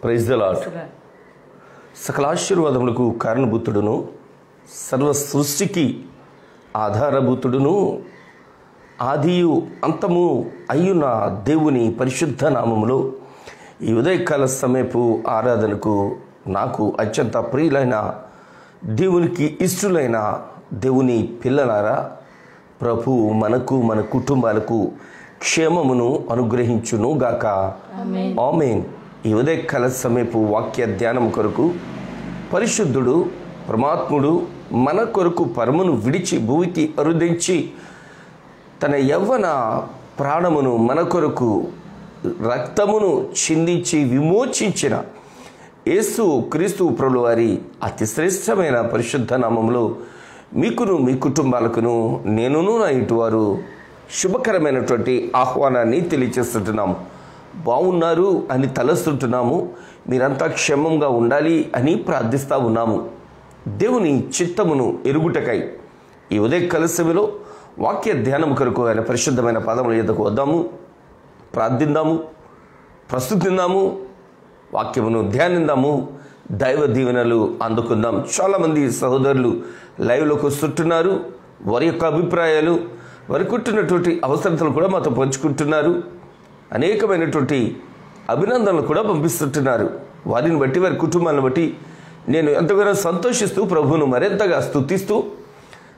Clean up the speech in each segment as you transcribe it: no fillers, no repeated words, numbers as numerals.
Praise the lord. సకల ఆశీర్వాదములకు కారణభూతుడును, సర్వ సృష్టికి ఆధారభూతుడును, ఆదియు అంతము అయ్యున్న దేవుని పరిశుద్ధ నామములో ఈ ఉదయకాల సమయపు ఆరాధనకు నాకు అత్యంత ప్రియులైన దేవునికి ఇష్టలైన దేవుని పిల్లలారా, ప్రభు మనకు మన కుటుంబాలకు క్షేమమును అనుగ్రహించును గాక. ఆమేన్. ఈ ఉదయకాల సమయపు వాక్య ధ్యానం కొరకు పరిశుద్ధుడు పరమాత్ముడు మన కొరకు పరమును విడిచి భూమికి అరుదించి తన యవ్వన ప్రాణమును మన కొరకు రక్తమును చిందించి విమోచించిన యేసు క్రీస్తు ప్రభువు వారి అతి శ్రేష్టమైన పరిశుద్ధ నామములో మీకును మీ కుటుంబాలకును నేనును నా ఇటువారు శుభకరమైనటువంటి ఆహ్వానాన్ని తెలియజేస్తుంటున్నాము. బాగున్నారు అని తలస్తుంటున్నాము. మీరంతా క్షేమంగా ఉండాలి అని ప్రార్థిస్తూ ఉన్నాము. దేవుని చిత్తమును ఎరుగుటకై ఈ ఉదయకాల సమయంలో వాక్య ధ్యానం కొరకు ఆయన పరిశుద్ధమైన పాదముల యొద్దకు వద్దాము, ప్రార్థిద్దాము, ప్రస్తుతిద్దాము, వాక్యమును ధ్యానిద్దాము, దైవ దీవెనలు అందుకుందాం. చాలామంది సహోదరులు లైవ్లోకి వస్తుంటున్నారు. వారి యొక్క అభిప్రాయాలు, వారికి ఉంటున్నటువంటి అవసరతలు కూడా మాతో పంచుకుంటున్నారు. అనేకమైనటువంటి అభినందనలు కూడా పంపిస్తుంటున్నారు. వారిని బట్టి, వారి కుటుంబాలను బట్టి నేను ఎంతగానో సంతోషిస్తూ ప్రభువును మరింతగా స్తుతిస్తూ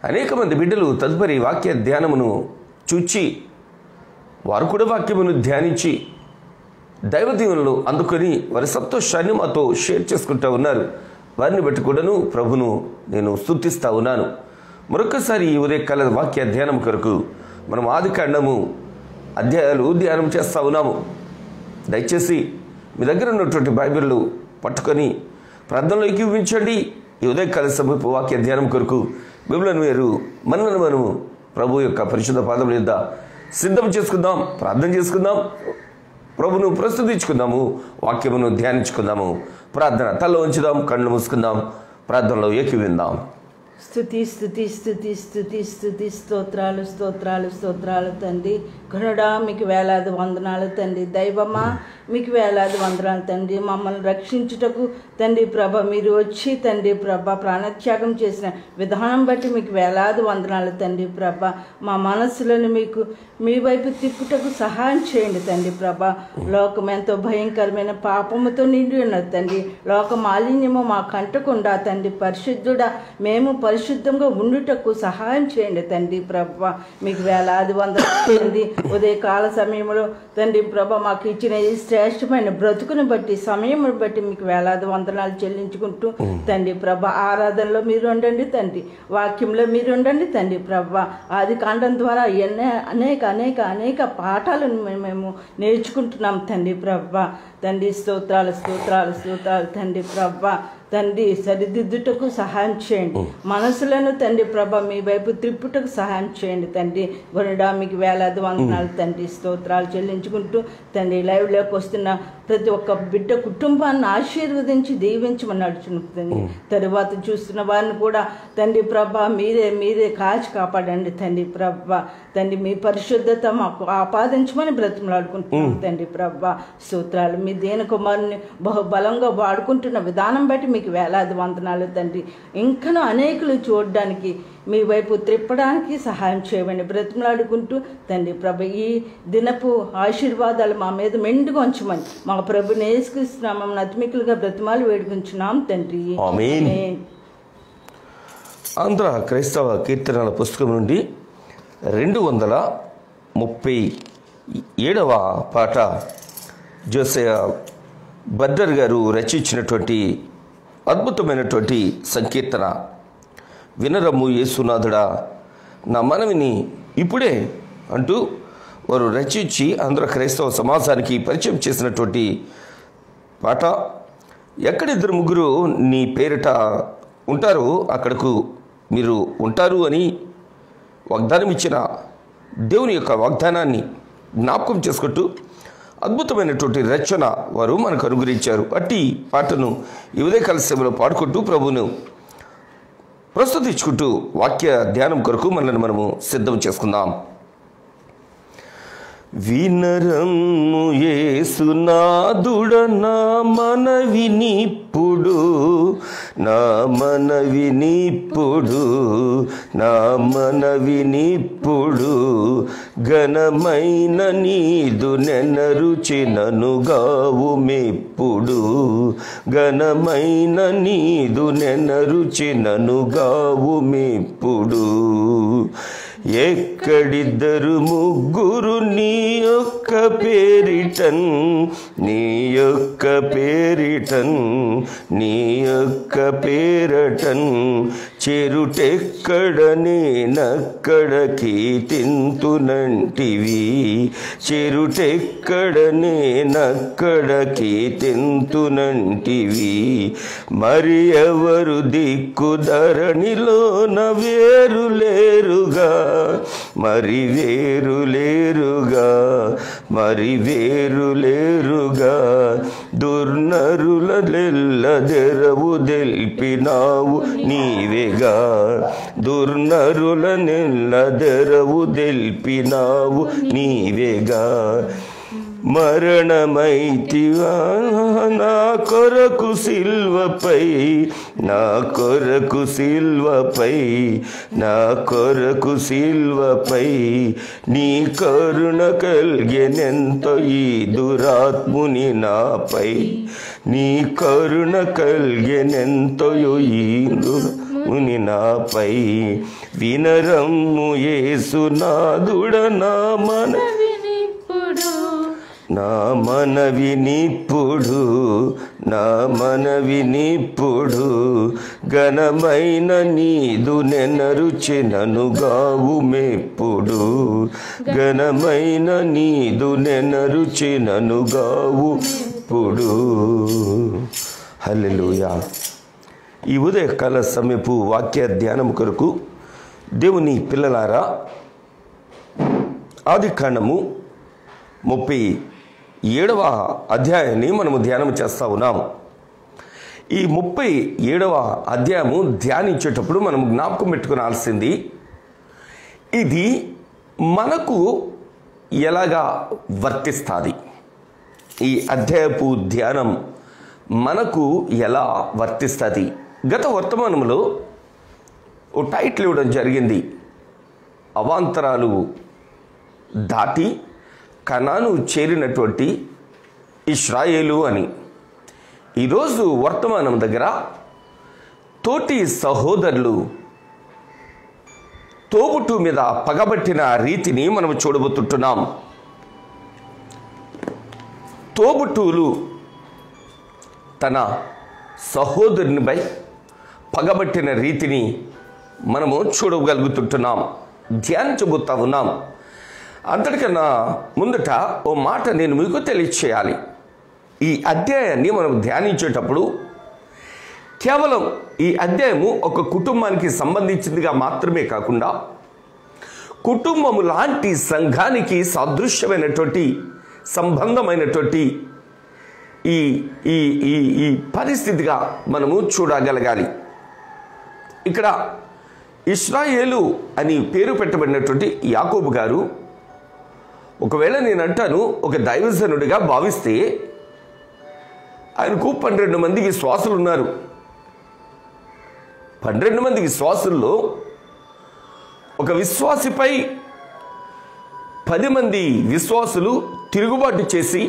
అనేక మంది బిడ్డలు తదుపరి వాక్య ధ్యానమును చూచి వారు కూడా వాక్యమును ధ్యానించి దైవ దీవెనలు అందుకొని వారి సంతోషాన్ని మాతో షేర్ చేసుకుంటూ ఉన్నారు. వారిని బట్టి కూడాను ప్రభును నేను స్తుతిస్తూ ఉన్నాను. మరొకసారి ఈ ఉదయకాల వాక్య ధ్యానం కొరకు మనం ఆదికాండము అధ్యాయాలు ధ్యానం చేస్తూ ఉన్నాము. దయచేసి మీ దగ్గర ఉన్నటువంటి బైబిళ్ళు పట్టుకొని ప్రార్థనలో ఏకీభవించండి. ఈ ఉదయకాల సమయపు వాక్య ధ్యానం కొరకు బిబులను వేరు మనము ప్రభు యొక్క పరిశుద్ధ పాదముల యొద్ద సిద్ధం చేసుకుందాం, ప్రార్థన చేసుకుందాం, ప్రభును ప్రస్తుతించుకుందాము, వాక్యమును ధ్యానించుకుందాము. ప్రార్థన తల ఉంచుదాం, కళ్ళు మూసుకుందాం, ప్రార్థనలో ఏకీవిందాం. స్తుతి స్తుతి స్తుతి స్తుతి స్తుతి స్తోత్రాలు స్తోత్రాలు స్తోత్రాలు తండ్రి. కరుణుడా మీకు వేలాది వందనాలు తండ్రి. దైవమా మీకు వేలాది వందనాలు తండ్రి. మమ్మల్ని రక్షించుటకు తండ్రి ప్రభ మీరు వచ్చి తండ్రి ప్రభ ప్రాణత్యాగం చేసిన విధానం బట్టి మీకు వేలాది వందనాలు తండ్రి ప్రభ. మా మనస్సులను మీకు మీ వైపు తిప్పుటకు సహాయం చేయండి తండ్రి ప్రభ. లోకం ఎంతో భయంకరమైన పాపముతో నిండి ఉన్నది తండ్రి. లోక మాలిన్యము మా కంటకుండా తండ్రి పరిశుద్ధుడా మేము పరిశుద్ధంగా ఉండుటకు సహాయం చేయండి తండ్రి ప్రభ. మీకు వేలాది వందనాలు తండ్రి. ఉదయకాల సమయంలో తండ్రి ప్రభ మాకు ఇచ్చిన ఈ శ్రేష్టమైన బ్రతుకుని బట్టి సమయమును బట్టి మీకు వేలాది వందనాలు చెల్లించుకుంటూ తండ్రి ప్రభ ఆరాధనలో మీరు ఉండండి తండ్రి, వాక్యంలో మీరు ఉండండి తండ్రి ప్రభ. ఆది కాండం ద్వారా అనేక అనేక అనేక పాఠాలను మేము నేర్చుకుంటున్నాం తండ్రి ప్రభ. తండ్రి స్తోత్రాలు స్తోత్రాలు స్తోత్రాలు తండ్రి ప్రభ. తండ్రి సరిదిద్దుటకు సహాయం చేయండి. మనసులను తండ్రి ప్రభ మీ వైపు త్రిప్పుటకు సహాయం చేయండి తండ్రి. గొనడా మీకు వేలాది వందనాలు తండ్రి. స్తోత్రాలు చెల్లించుకుంటూ తండ్రి లైవ్లోకి వస్తున్న ప్రతి ఒక్క బిడ్డ కుటుంబాన్ని ఆశీర్వదించి దీవించమని నడుచుకుంటుంది. తరువాత చూస్తున్న వారిని కూడా తండ్రి ప్రభ మీరే కాచి కాపాడండి తండ్రి ప్రభ. తండ్రి మీ పరిశుద్ధత మాకు ఆపాదించమని బ్రతిమలాడుకుంటున్నాం తండ్రి ప్రభ. స్తోత్రాలు. మీ దేని కుమారుని బహుబలంగా వాడుకుంటున్న విధానం బట్టి మీకు వేలాది వందనాలు తండ్రి. ఇంకనూ అనేకులు చూడడానికి మీ వైపు త్రిప్పడానికి సహాయం చేయమని బ్రతిమలాడుకుంటూ తండ్రి ప్రభ ఈ దినపు ఆశీర్వాదాలు మా మీద మెండుగా ఉంచమని మా ప్రభుని యేసుక్రీస్తు అతిమికులుగా బ్రతిమాలు వేడుకుంటున్నాం తండ్రి. ఆమేన్. ఆంధ్ర క్రైస్తవ కీర్తనల పుస్తకం నుండి 237వ పాట జోసెఫ్ బర్డర్ గారు రచించినటువంటి అద్భుతమైనటువంటి సంకీర్తన. వినరమ్ము యేసునాథుడా నా మనవిని ఇప్పుడే అంటూ వారు రచించి ఆంధ్ర క్రైస్తవ సమాజానికి పరిచయం చేసినటువంటి పాట. ఎక్కడిద్దరు ముగ్గురు నీ పేరిట ఉంటారో అక్కడకు మీరు ఉంటారు అని వాగ్దానం ఇచ్చిన దేవుని యొక్క వాగ్దానాన్ని జ్ఞాపకం చేసుకుంటూ అద్భుతమైనటువంటి రచన వారు మనకు అనుగ్రహించారు. అట్టి పాటను ఈ ఉదయకాల సేవలో పాడుకుంటూ ప్రభువును ప్రస్తుతించుకుంటూ వాక్య ధ్యానం కొరకు మనల్ని మనము సిద్ధం చేసుకుందాం. వినరమ్ము యేసునాథుడ నా మనవినిప్పుడు, నా మనవినిప్పుడు, నా మనవినిప్పుడు. ఘనమైన నీదు నెనరుచి ననుగావు మెప్పుడు, ఘనమైన నీదు నెనరుచి ననుగావు మెప్పుడు. ఎక్కడిద్దరు ముగ్గురు నీ యొక్క పేరిటన్, నీ యొక్క పేరిటన్, నీ యొక్క పేరటన్ చెరుటెక్కడ నేనక్కడకి తింతునంటివి, చెరుటెక్కడ నేనక్కడకి తింతునంటివి. మరి ఎవరు దిక్కు ధరణిలోన వేరు లేరుగా, మరి వేరు లేరుగా, మరి వేరు లేరుగా. దుర్నరులెల్లదెరవు దెల్పినావు నీవేగా, దుర్నరులనెల్లదెరవు దెల్పినావు నీవేగా. మరణమైతివా నా కొరకు సిల్వపై, నా కొరకు సిల్వపై, నా కొరకు సిల్వపై. నీ కరుణ కలిగెనెంతో ఈ దురాత్ముని నాపై, నీ కరుణ కలిగెనెంతో ఈ దురాత్ముని నాపై. వినరమ్ము యేసునాథుడ నా నా మనవినిప్పుడు, నా మనవినిప్పుడు. ఘనమైన నీదు నెనరుచి ననుగావు మెప్పుడు, ఘనమైన నీదు నెనరుచి ననుగావు మెప్పుడు. హల్లెలూయా. ఈ ఉదయకాల సమయపు వాక్య ధ్యానం కొరకు దేవుని పిల్లలారా, ఆదికాండము 37వ అధ్యాయాన్ని మనము ధ్యానం చేస్తూ ఉన్నాము. ఈ 37వ అధ్యాయము ధ్యానించేటప్పుడు మనం జ్ఞాపకం పెట్టుకోవాల్సింది, ఇది మనకు ఎలాగా వర్తిస్తుంది. ఈ అధ్యాయపు ధ్యానం మనకు ఎలా వర్తిస్తుంది. గత వర్తమానంలో ఓ టైటిల్ ఇవ్వడం జరిగింది, అవాంతరాలు దాటి కనాను చేరినటువంటి ఇశ్రాయేలు అని. ఈరోజు వర్తమానం దగ్గర తోటి సహోదరులు తోబుట్టు మీద పగబట్టిన రీతిని మనం చూడబోతుంటున్నాం. తోబుట్టువులు తన సహోదరునిపై పగబట్టిన రీతిని మనము చూడగలుగుతుంటున్నాం, ధ్యానించబోతా ఉన్నాం. అంతటికన్నా ముందట ఓ మాట నేను మీకు తెలియచేయాలి. ఈ అధ్యాయాన్ని మనం ధ్యానించేటప్పుడు కేవలం ఈ అధ్యాయము ఒక కుటుంబానికి సంబంధించిందిగా మాత్రమే కాకుండా, కుటుంబము లాంటి సంఘానికి సాదృశ్యమైనటువంటి సంబంధమైనటువంటి ఈ ఈ ఈ ఈ పరిస్థితిగా మనము చూడగలగాలి. ఇక్కడ ఇశ్రాయేలు అని పేరు పెట్టబడినటువంటి యాకోబు గారు, ఒకవేళ నేను అంటాను ఒక దైవజనుడిగా భావిస్తే, ఆయనకు 12 మంది విశ్వాసులు ఉన్నారు. 12 మంది విశ్వాసుల్లో ఒక విశ్వాసిపై 10 మంది విశ్వాసులు తిరుగుబాటు చేసి,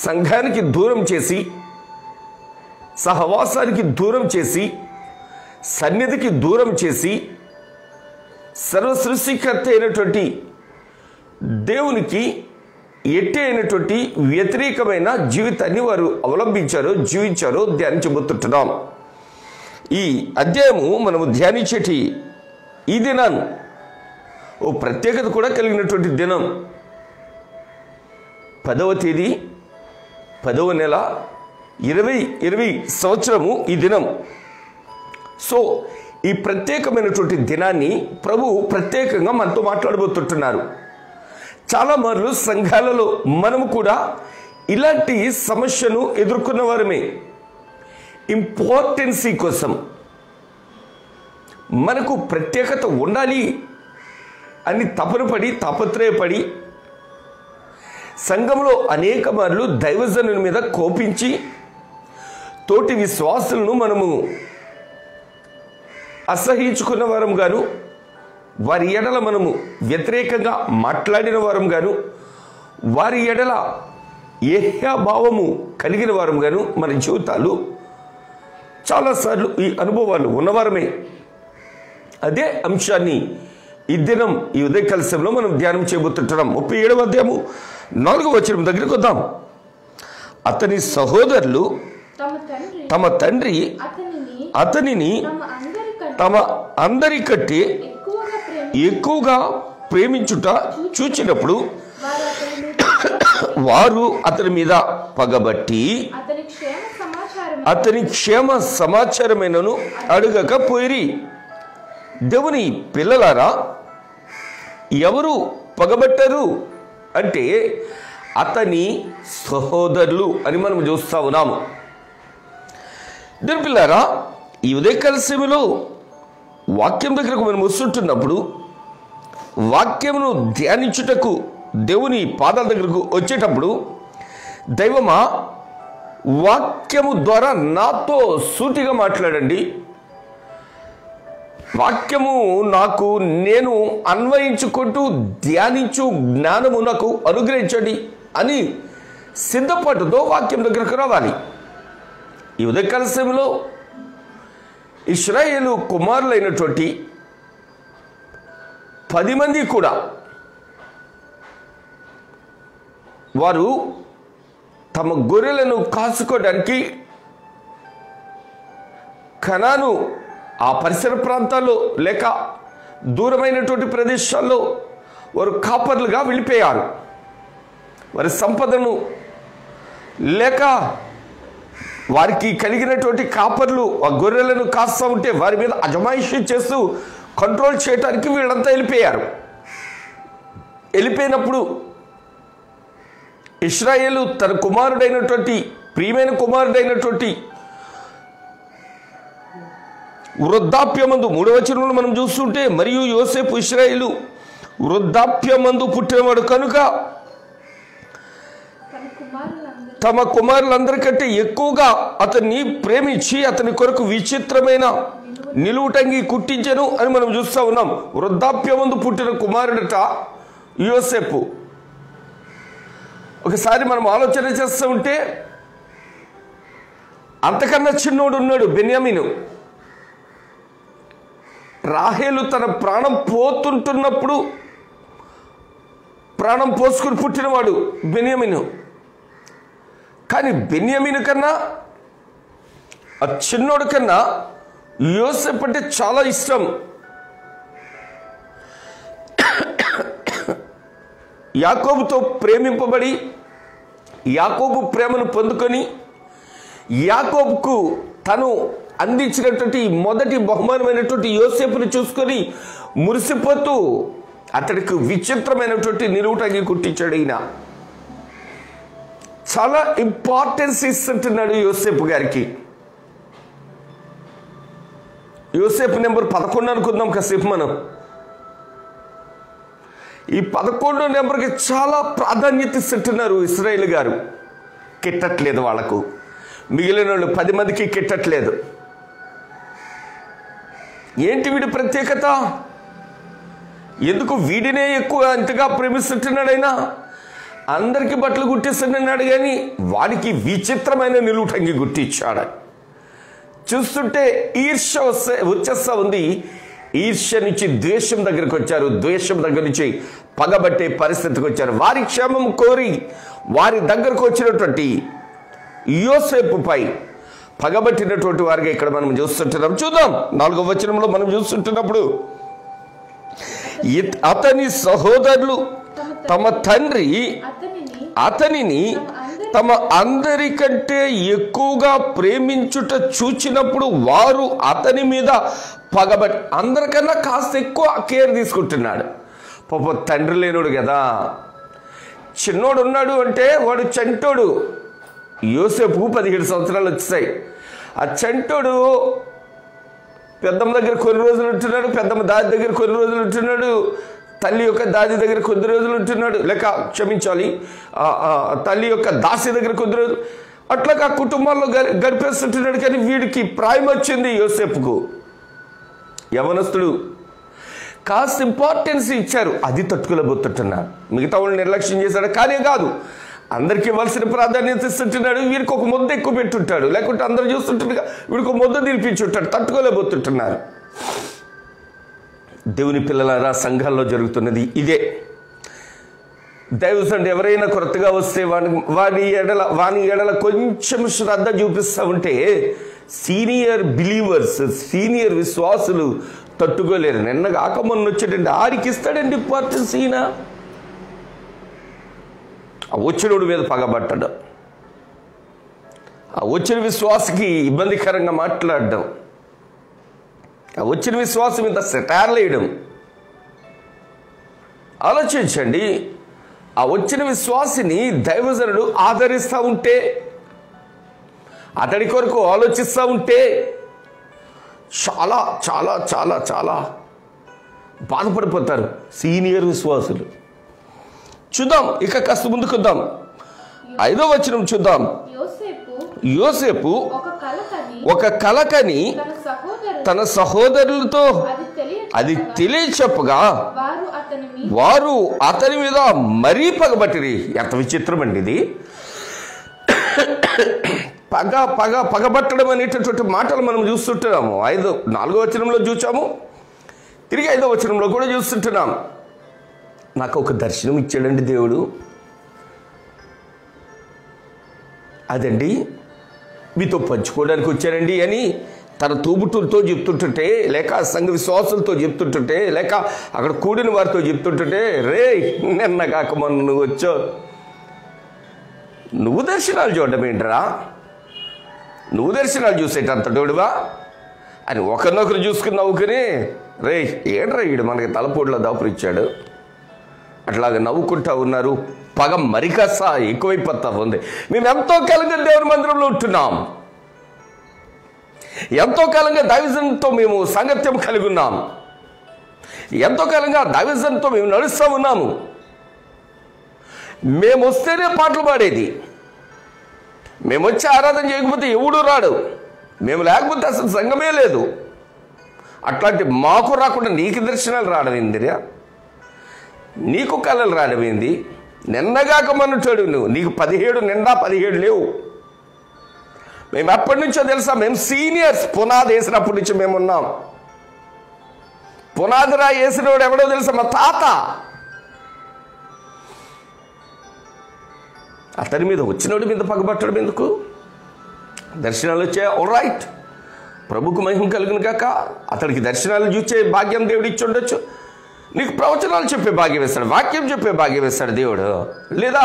సంఘానికి దూరం చేసి, సహవాసానికి దూరం చేసి, సన్నిధికి దూరం చేసి, సర్వసృష్టికర్త అయినటువంటి దేవునికి ఎట్టి అయినటువంటి వ్యతిరేకమైన జీవితాన్ని వారు అవలంబించారో, జీవించారో ధ్యానించబోతుంటున్నాం. ఈ అధ్యాయము మనము ధ్యానించేటి ఈ దినం ఓ ప్రత్యేకత కూడా కలిగినటువంటి దినం. 10వ తేదీ 10వ నెల 2020 సంవత్సరము ఈ దినం. సో ఈ ప్రత్యేకమైనటువంటి దినాన్ని ప్రభు ప్రత్యేకంగా మనతో మాట్లాడబోతుంటున్నారు. చాలా మార్లు సంఘాలలో మనము కూడా ఇలాంటి సమస్యను ఎదుర్కొన్న వారమే. ఇంపార్టెన్సీ కోసం మనకు ప్రత్యేకత ఉండాలి అని తపనపడి తాపత్రయపడి సంఘంలో అనేక మార్లు దైవజనుల మీద కోపించి తోటి విశ్వాసులను మనము అసహించుకున్న వారం గాను, వారి ఎడల మనము వ్యతిరేకంగా మాట్లాడిన వారం గాను, వారి ఎడల ఏహ్యాభావము కలిగిన వారం గాను మన జీవితాలు చాలాసార్లు ఈ అనుభవాలు ఉన్నవారమే. అదే అంశాన్ని ఈ దినం ఈ ఉదయకాల సమయంలో మనం ధ్యానం చేయబోతుంటున్నాం. 37వ అధ్యాయము 4వ వచనం దగ్గరికి వద్దాం. అతని సహోదరులు తమ తండ్రి అతనిని తమ అందరికంటే ఎక్కువగా ప్రేమించుట చూచినప్పుడు వారు అతని మీద పగబట్టి అతని క్షేమ సమాచారమైనను అడగకపోయిరి. దేవుని పిల్లలారా, ఎవరు పగబట్టారు అంటే అతని సహోదరులు అని మనం చూస్తా ఉన్నాము. దేవుని పిల్లారా, ఈ ఉదయకాల సమయంలో వాక్యం దగ్గరకు మనం వస్తుంటున్నప్పుడు, వాక్యమును ధ్యానించుటకు దేవుని పాదాల దగ్గరకు వచ్చేటప్పుడు, దైవమా వాక్యము ద్వారా నాతో సూటిగా మాట్లాడండి, వాక్యము నాకు నేను అన్వయించుకుంటూ ధ్యానించు జ్ఞానము నాకు అనుగ్రహించండి అని సిద్ధపాటుతో వాక్యం దగ్గరకు రావాలి. ఈ ఉదయకాల సమయంలో ఇశ్రాయేలు కుమారులైనటువంటి 10 మంది కూడా వారు తమ గొర్రెలను కాసుకోవడానికి కనాను ఆ పరిసర ప్రాంతాల్లో లేక దూరమైనటువంటి ప్రదేశాల్లో వారు కాపర్లుగా వెళ్ళిపోయారు. వారి సంపదను లేక వారికి కలిగినటువంటి కాపర్లు ఆ గొర్రెలను కాస్తూ ఉంటే వారి మీద అజమాయిషీ చేస్తూ కంట్రోల్ చేయడానికి వీళ్ళంతా వెళ్ళిపోయారు. వెళ్ళిపోయినప్పుడు ఇశ్రాయేలు తన కుమారుడైనటువంటి ప్రియమైన కుమారుడైనటువంటి వృద్ధాప్యమందు 3వ వచనంలో మనం చూస్తుంటే, మరియు యోసేపు ఇశ్రాయేలు వృద్ధాప్యమందు పుట్టినవాడు కనుక తమ కుమారులందరికంటే ఎక్కువగా అతన్ని ప్రేమించి అతని కొరకు విచిత్రమైన నిలువుటంగి కుట్టించెను అని మనం చూస్తూ ఉన్నాం. వృద్ధాప్యమందు పుట్టిన కుమారుడట యోసేపు. ఒకసారి మనం ఆలోచన చేస్తూ ఉంటే, అంతకన్నా చిన్నోడు ఉన్నాడు బెన్యామీను. రాహేలు తన ప్రాణం పోతుంటున్నప్పుడు ప్రాణం పోసుకుని పుట్టినవాడు బెన్యామీను. కానీ బెన్యామీను కన్నా ఆ చిన్నోడు కన్నా యోసేపు అంటే చాలా ఇష్టం. యాకోబుతో ప్రేమింపబడి యాకోబు ప్రేమను పొందుకొని యాకోబుకు తను అందించినటువంటి మొదటి బహుమానమైనటువంటి యోసేపుని చూసుకొని మురిసిపోతూ అతడికి విచిత్రమైనటువంటి నిలువుటంగి కుట్టించాడు. ఈయన చాలా ఇంపార్టెన్స్ ఇస్తుంటున్నాడు యోసేపు గారికి. యోసేపు నెంబర్ 11 అనుకుందాం కాసేపు మనం. ఈ 11వ నెంబర్కి చాలా ప్రాధాన్యత ఇస్తుంటున్నారు ఇశ్రాయేలు గారు. కిట్టట్లేదు వాళ్లకు, మిగిలిన వాళ్ళు 10 మందికి కిట్టట్లేదు. ఏంటి వీడి ప్రత్యేకత? ఎందుకు వీడినే ఎక్కువ అంతగా ప్రేమిస్తుంటున్నాడైనా? అందరికీ బట్టలు గుట్టిస్తున్నాడు కానీ వాడికి విచిత్రమైన నిలువుటంగి గుట్టించాడు. చూస్తుంటే ఈర్ష్య వచ్చేస్తా ఉంది. ఈర్ష్య నుంచి ద్వేషం దగ్గరికి వచ్చారు, ద్వేషం దగ్గర నుంచి పగబట్టే పరిస్థితికి వచ్చారు. వారి క్షేమం కోరి వారి దగ్గరకు వచ్చినటువంటి యోసేపుపై పగబట్టినటువంటి వారిగా ఇక్కడ మనం చూస్తుంటున్నాం. చూద్దాం 4వ వచనంలో మనం చూస్తుంటున్నప్పుడు, అతని సహోదరులు తమ తండ్రి అతనిని తమ అందరికంటే ఎక్కువగా ప్రేమించుట చూచినప్పుడు వారు అతని మీద పగబట్టి, అందరికన్నా కాస్త ఎక్కువ కేర్ తీసుకుంటున్నాడు. పాప తండ్రి లేనుడు కదా, చిన్నోడు ఉన్నాడు అంటే వాడు చంటోడు. యోసేపుకు 17 సంవత్సరాలు వచ్చాయి. ఆ చంటోడు పెద్దమ్మ దగ్గర కొన్ని రోజులు ఉంటున్నాడు, పెద్దమ్మ దాది దగ్గర కొన్ని రోజులు ఉంటున్నాడు, తల్లి యొక్క దాది దగ్గర కొద్ది రోజులు ఉంటున్నాడు, లేక క్షమించాలి తల్లి యొక్క దాసి దగ్గర కొద్ది రోజులు, అట్లాగా కుటుంబాల్లో గడిపేస్తుంటున్నాడు. కానీ వీడికి ప్రాయం వచ్చింది యోసేపుకు. యవనస్తుడు కాస్త ఇంపార్టెన్స్ ఇచ్చారు, అది తట్టుకోలేకపోతుంటున్నాడు. మిగతా వాళ్ళు నిర్లక్ష్యం చేశాడు కానీ కాదు, అందరికి ఇవ్వాల్సిన ప్రాధాన్యత ఇస్తుంటున్నాడు. వీరికి ఒక ముద్ద ఎక్కువ పెట్టుంటాడు, లేకుంటే అందరూ చూస్తుంటుండగా వీడికి ఒక ముద్ద తినిపించుంటాడు. తట్టుకోలేకపోతుంటున్నారు. దేవుని పిల్లలారా, సంఘాల్లో జరుగుతున్నది ఇదే. దైవజనుడు ఎవరైనా కొత్తగా వస్తే వాని ఎడల కొంచెం శ్రద్ధ చూపిస్తూ ఉంటే సీనియర్ బిలీవర్స్, సీనియర్ విశ్వాసులు తట్టుకోలేరు. నిన్నగాక మొన్న వచ్చాడండి, ఆడికి ఇస్తాడండి ఇంపార్టెన్స్. ఈయన ఆ వచ్చినోడు మీద పగబట్టడం, ఆ వచ్చిన విశ్వాసకి ఇబ్బందికరంగా మాట్లాడడం, ఆ వచ్చిన విశ్వాసం మీద సెటార్లు వేయడం. ఆలోచించండి, ఆ వచ్చిన విశ్వాసిని దైవజనుడు ఆదరిస్తూ ఉంటే, అతడి కొరకు ఆలోచిస్తూ ఉంటే చాలా చాలా చాలా చాలా బాధపడిపోతారు సీనియర్ విశ్వాసులు. చూద్దాం, ఇక కాస్త ముందుకొద్దాం. 5వ వచనం చూద్దాం. యోసేపు ఒక కలకని తన సహోదరులతో అది తెలియచెప్పగా వారు అతని మీద మరీ పగబట్టిరి. ఎంత విచిత్రం అండి ఇది. పగబట్టడం అనేటటువంటి మాటలు మనం చూస్తుంటున్నాము. 4వ వచనంలో చూసాము, తిరిగి 5వ వచనంలో కూడా చూస్తుంటున్నాం. నాకు ఒక దర్శనం ఇచ్చాడండి దేవుడు. అదండి మీతో పంచుకోవడానికి వచ్చారండి అని తన తోబుట్టులతో చెప్తుంటుంటే, లేక సంఘ విశ్వాసులతో చెప్తుంటుంటే, లేక అక్కడ కూడిన వారితో చెప్తుంటుంటే, రే నిన్న కాక మొన్న నువ్వు వచ్చావు, నువ్వు దర్శనాలు చూడడం ఏంట్రా, నువ్వు దర్శనాలు చూసేటంత డోడువా అని ఒకరినొకరు చూసుకుని నవ్వుకుని, రే ఏంట్రా ఈడు మనకి తలపోటులో దాపురిచ్చాడు, అట్లాగా నవ్వుకుంటా ఉన్నారు. పగ మరికాస ఎక్కువైపోతా ఉంది. మేము ఎంతో కాలంగా దేవుని మందిరంలో ఉంటున్నాం, ఎంతో కాలంగా దైవజనంతో మేము సాంగత్యం కలిగి ఉన్నాం, ఎంతో కాలంగా దైవజనంతో మేము నడుస్తూ ఉన్నాము. మేము వస్తేనే పాటలు పాడేది, మేము వచ్చి ఆరాధన చేయకపోతే ఎవడు రాడు, మేము లేకపోతే అసలు సంఘమే లేదు. అట్లాంటి మాకు రాకుండా నీకు దర్శనాలు రావడం ఏందిరా, నీకు కళలు రావడం ఏంది? నిన్నగాక మనుటాడు నువ్వు, నీకు 17 నిండా 17 లేవు. మేము ఎప్పటి నుంచో తెలుసా, మేము సీనియర్స్. పునాది వేసినప్పటి నుంచి మేము ఉన్నాం. పునాది రా వేసినవాడు ఎవడో తెలుసా, మా తాత. అతని మీద వచ్చినోడి మీద పగబట్టడం ఎందుకు? దర్శనాలు వచ్చాయి, ఆల్ రైట్, ప్రభుకు మహిమ కలుగును గాక. అతడికి దర్శనాలు చూసే భాగ్యం దేవుడు ఇచ్చి ఉండొచ్చు. నీకు ప్రవచనాలు చెప్పే భాగ్యం ఇస్తాడు, వాక్యం చెప్పే భాగ్యం ఇస్తాడు దేవుడు. లేదా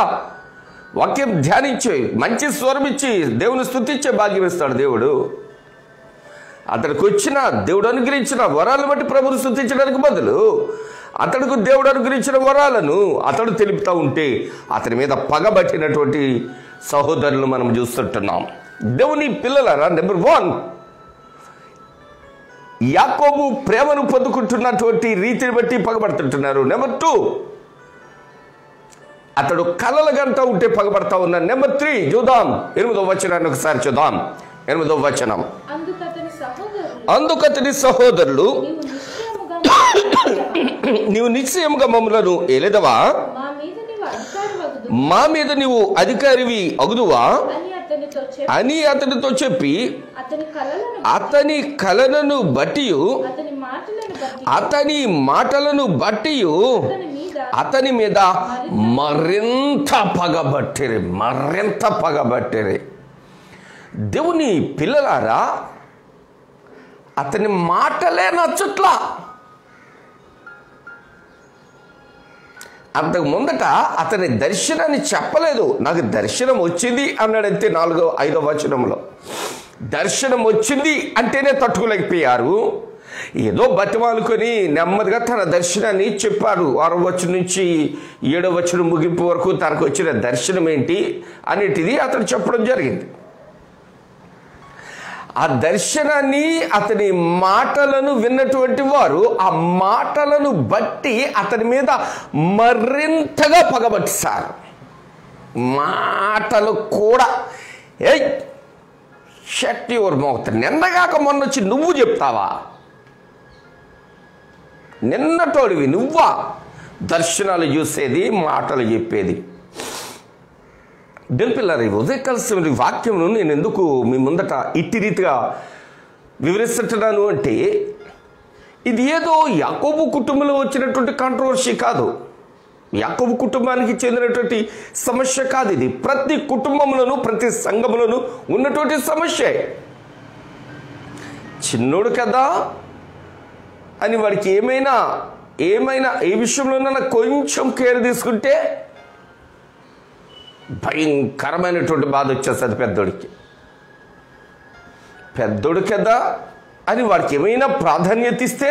వాక్యం ధ్యానించే, మంచి స్వరం ఇచ్చి దేవుని స్తుతించే భాగ్యం ఇస్తాడు దేవుడు. అతడికి వచ్చిన దేవుడు అనుగ్రహించిన వరాలను బట్టి ప్రభుని స్తుతించడానికి బదులు అతడికి దేవుడు అనుగ్రహించిన వరాలను అతడు తెలుపుతూ ఉంటే అతని మీద పగబట్టినటువంటి సహోదరులు మనం చూస్తుంటున్నాం. దేవుని పిల్లలారా, నెంబర్ 1, యాకోబు ప్రేమను పొందుకుంటున్నటువంటి రీతిని బట్టి పగబడుతుంటున్నారు. నెంబర్ 2, అతడు కలల గంట ఉంటే పగబడతా ఉన్నాడు. నెంబర్ 3 చూద్దాం, 8వ వచనాన్ని ఒకసారి చూద్దాం. 8వ వచనం. అందుకతని సహోదరులు, నీవు నిశ్చయముగా మమ్ములను ఏలేదవా, మా మీద నీవు అధికారివి అగుదువా అని అతనితో చెప్పి అతని కలలను బట్టి అతని మాటలను బట్టి అతని మీద మరింత పగబట్టిరి. దేవుని పిల్లలారా, అతని మాటలే నచ్చట్లా. అంతకు ముందట అతని దర్శనాన్ని చెప్పలేదు. నాకు దర్శనం వచ్చింది అన్నాడంతే 4వ 5వ వచనంలో. దర్శనం వచ్చింది అంటేనే తట్టుకోలేకపోయారు. ఏదో బతిమాలుకొని నెమ్మదిగా తన దర్శనాన్ని చెప్పాడు. 6వ వచనం నుంచి 7వ వచనం ముగింపు వరకు తనకు వచ్చిన దర్శనం ఏంటి అనేటిది అతను చెప్పడం జరిగింది. ఆ దర్శనాన్ని, అతని మాటలను విన్నటువంటి వారు ఆ మాటలను బట్టి అతని మీద మరింతగా పగబట్టిస్తారు. మాటలు కూడా షట్ యువర్ మౌత్, నిన్నగాక మొన్న వచ్చి నువ్వు చెప్తావా? నిన్నటోడివి నువ్వా దర్శనాలు చూసేది, మాటలు చెప్పేది? పిల్లలు, ఉదయకాల వాక్యమును నేను ఎందుకు మీ ముందట ఇట్టి రీతిగా వివరిస్తున్నాను అంటే, ఇది ఏదో యాకోబు కుటుంబంలో వచ్చినటువంటి కాంట్రవర్సీ కాదు, యాకోబు కుటుంబానికి చెందినటువంటి సమస్య కాదు. ఇది ప్రతి కుటుంబంలోనూ, ప్రతి సంఘంలోనూ ఉన్నటువంటి సమస్య. చిన్నోడు కదా అని వాడికి ఏమైనా ఏ విషయంలోనైనా కొంచెం కేర్ తీసుకుంటే భయంకరమైనటువంటి బాధ వచ్చేస్తుంది పెద్దోడికి. పెద్దోడు కదా అని వాడికి ఏమైనా ప్రాధాన్యత ఇస్తే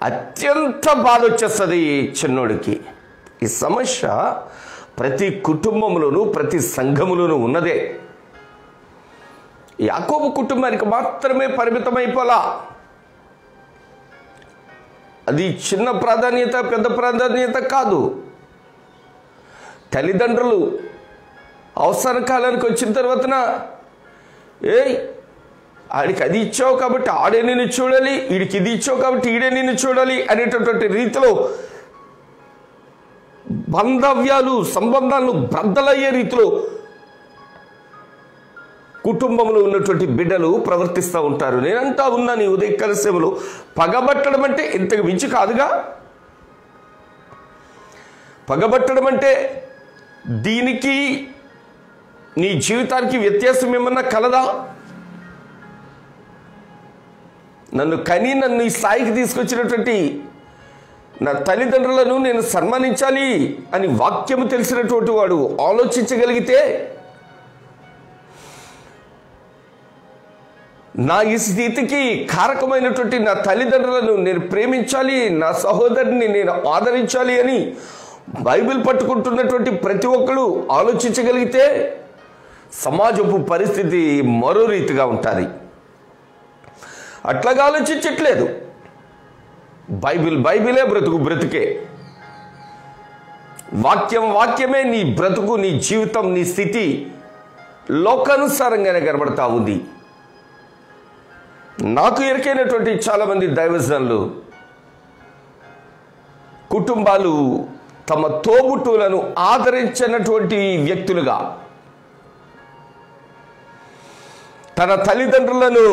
అత్యంత బాధ వచ్చేస్తుంది చిన్నోడికి. ఈ సమస్య ప్రతి కుటుంబంలోనూ, ప్రతి సంఘములోనూ ఉన్నదే. యాకోబు కుటుంబానికి మాత్రమే పరిమితమైపోలా. అది చిన్న ప్రాధాన్యత, పెద్ద ప్రాధాన్యత కాదు. తల్లిదండ్రులు అవసర కాలానికి వచ్చిన తర్వాతన ఆడికి అది ఇచ్చావు కాబట్టి ఆడే నిన్ను చూడాలి, వీడికి ఇది ఇచ్చావు కాబట్టి ఈడే నిన్ను చూడాలి అనేటటువంటి రీతిలో బాంధవ్యాలు, సంబంధాలను బ్రద్దలయ్యే రీతిలో కుటుంబంలో ఉన్నటువంటి బిడ్డలు ప్రవర్తిస్తూ ఉంటారు. నేనంటా ఉన్నాను ఈ ఉదయకాల సేవలో, పగబట్టడం అంటే ఇంతకు మించి కాదుగా. పగబట్టడం అంటే దీనికి నీ జీవితానికి వ్యత్యాసం ఏమన్నా కలదా? నన్ను ఈ స్థాయికి తీసుకొచ్చినటువంటి నా తల్లిదండ్రులను నేను సన్మానించాలి అని వాక్యము తెలిసినటువంటి వాడు ఆలోచించగలిగితే, నా ఈ స్థితికి కారకమైనటువంటి నా తల్లిదండ్రులను నేను ప్రేమించాలి, నా సహోదరుని నేను ఆదరించాలి అని బైబిల్ పట్టుకుంటున్నటువంటి ప్రతి ఒక్కరు ఆలోచించగలిగితే సమాజపు పరిస్థితి మరో రీతిగా ఉంటుంది. అట్లాగా ఆలోచించట్లేదు. బైబిలే బ్రతుకే. వాక్యమే నీ బ్రతుకు, నీ జీవితం, నీ స్థితి లోకానుసారంగానే కనబడతా ఉంది. నాకు ఎరికైనటువంటి చాలామంది దైవజనులు కుటుంబాలు తమ తోబుట్టులను ఆదరించినటువంటి వ్యక్తులుగా, తన తల్లిదండ్రులను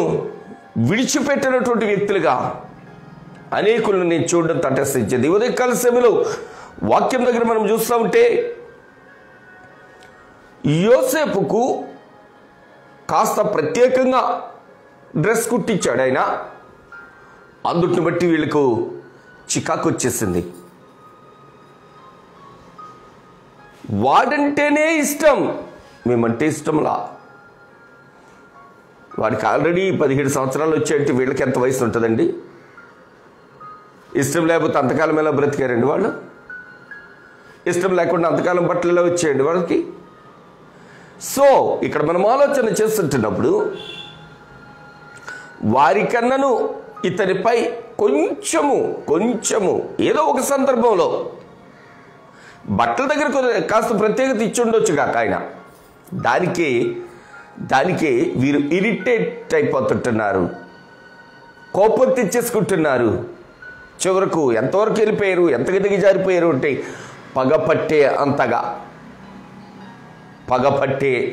విడిచిపెట్టినటువంటి వ్యక్తులుగా అనేకులను నేను చూడడం తటస్థించింది. ఉదయకాల సమయంలో వాక్యం దగ్గర మనం చూస్తూ ఉంటే, యోసేపుకు కాస్త ప్రత్యేకంగా డ్రెస్ కుట్టించాడు ఆయన. అందుటిని బట్టి వీళ్ళకు చికాకు వచ్చేసింది. వాడంటేనే ఇష్టం, మేమంటే ఇష్టంలా. వాడికి ఆల్రెడీ 17 సంవత్సరాలు వచ్చాయంటే వీళ్ళకి ఎంత వయసు ఉంటుందండి? ఇష్టం లేకపోతే అంతకాలం ఎలా బ్రతికారండి వాళ్ళు? ఇష్టం లేకుండా అంతకాలం బట్టలు ఎలా వచ్చాయండి వాళ్ళకి? సో ఇక్కడ మనం ఆలోచన చేస్తుంటున్నప్పుడు వారికన్నను ఇతనిపై కొంచెము ఏదో ఒక సందర్భంలో బట్టల దగ్గర కాస్త ప్రత్యేకత ఇచ్చి ఉండొచ్చు కాక ఆయన. దానికి వీరు ఇరిటేట్ అయిపోతుంటున్నారు, కోపం తెచ్చేసుకుంటున్నారు. చివరకు ఎంతవరకు వెళ్ళిపోయారు, ఎంతగా దిగజారిపోయారు అంటే పగపట్టే